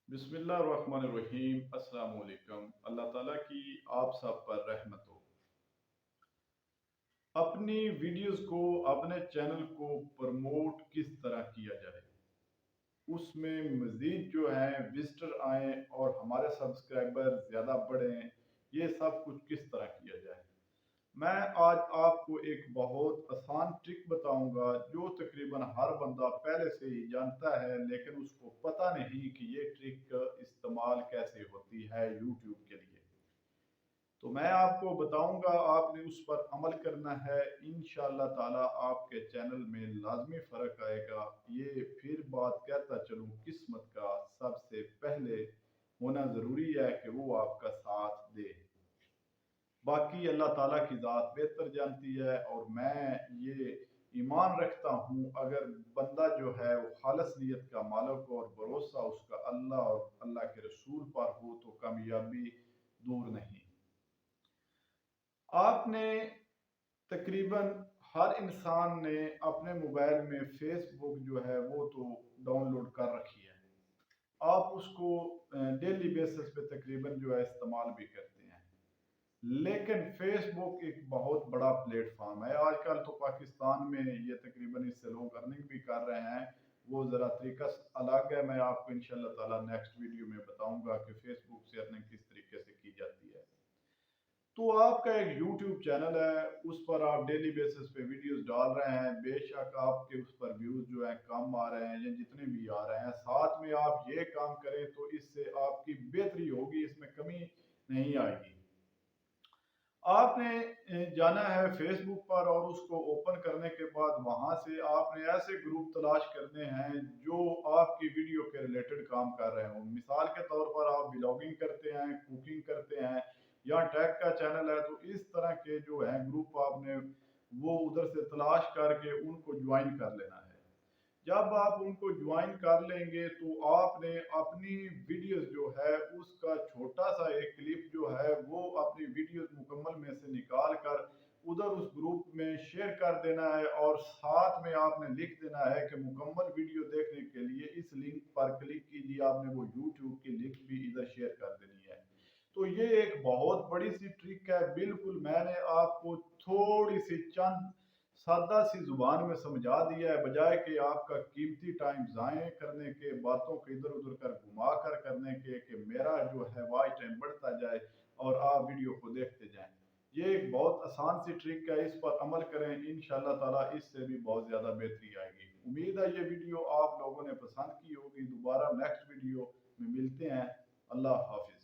बिस्मिल्लाहिर्रहमानिर्रहीम। अस्सलाम वालेकुम। अल्लाह ताला की आप सब पर रहमत हो। अपनी वीडियोस को, अपने चैनल को प्रमोट किस तरह किया जाए, उसमें मज़ीद जो है विजिटर आएँ और हमारे सब्सक्राइबर ज़्यादा बढ़ें, ये सब कुछ किस तरह किया जाए। मैं आज आपको एक बहुत आसान ट्रिक बताऊंगा जो तकरीबन हर बंदा पहले से ही जानता है, लेकिन उसको पता नहीं कि ये ट्रिक इस्तेमाल कैसे होती है यूट्यूब के लिए। तो मैं आपको बताऊंगा, आपने उस पर अमल करना है। इंशाअल्लाह ताला आपके चैनल में लाजमी फ़र्क आएगा। ये फिर बात कहता चलूँ, किस्मत का सबसे पहले होना ज़रूरी है कि वो आपका साथ दे। बाकी अल्लाह ताला की ज़ात बेहतर जानती है, और मैं ये ईमान रखता हूँ, अगर बंदा जो है वो खालिस नीयत का मालिक हो और भरोसा उसका अल्लाह और अल्लाह के रसूल पर हो, तो कामयाबी दूर नहीं। आपने तकरीबन हर इंसान ने अपने मोबाइल में फेसबुक जो है वो तो डाउनलोड कर रखी है। आप उसको डेली बेसिस पे तकरीबन जो है इस्तेमाल भी करते हैं। लेकिन फेसबुक एक बहुत बड़ा प्लेटफॉर्म है आजकल। तो पाकिस्तान में ये तकरीबन इससे लोग अर्निंग भी कर रहे हैं। वो ज़रा तरीका अलग है। मैं आपको इंशाल्लाह ताला नेक्स्ट वीडियो में बताऊंगा कि फेसबुक से अर्निंग किस तरीके से की जाती है। तो आपका एक यूट्यूब चैनल है, उस पर आप डेली बेसिस पे वीडियोस डाल रहे हैं। बेशक आपके उस पर व्यूज जो है कम आ रहे हैं या जितने भी आ रहे हैं, साथ में आप ये काम करें तो इससे आपकी बेहतरी होगी, इसमें कमी नहीं आएगी। आपने जाना है फेसबुक पर, और उसको ओपन करने के बाद वहां से आपने ऐसे ग्रुप तलाश करने हैं जो आपकी वीडियो के रिलेटेड काम कर रहे हो। मिसाल के तौर पर आप ब्लॉगिंग करते हैं, कुकिंग करते हैं, या टैग का चैनल है, तो इस तरह के जो है ग्रुप आपने वो उधर से तलाश करके उनको ज्वाइन कर लेना है। जब आप उनको ज्वाइन कर लेंगे तो आपने अपनी वीडियोस जो है उसका छोटा सा एक क्लिप जो है वो अपनी वीडियोस मुकम्मल में से निकाल कर उधर उस ग्रुप में शेयर कर देना है, और साथ में आपने लिख देना है कि मुकम्मल वीडियो देखने के लिए इस लिंक पर क्लिक कीजिए। आपने वो यूट्यूब की लिंक भी इधर शेयर कर देनी है। तो ये एक बहुत बड़ी सी ट्रिक है। बिल्कुल मैंने आपको थोड़ी सी चंद सादा सी जुबान में समझा दिया है, बजाय कि आपका कीमती टाइम ज़ाय करने के, बातों को इधर उधर कर घुमा कर करने के, कि मेरा जो है वॉच टाइम बढ़ता जाए और आप वीडियो को देखते जाएं। ये एक बहुत आसान सी ट्रिक है, इस पर अमल करें, इंशाल्लाह ताला इससे भी बहुत ज़्यादा बेहतरी आएगी। उम्मीद है ये वीडियो आप लोगों ने पसंद की होगी। दोबारा नेक्स्ट वीडियो में मिलते हैं। अल्लाह हाफिज।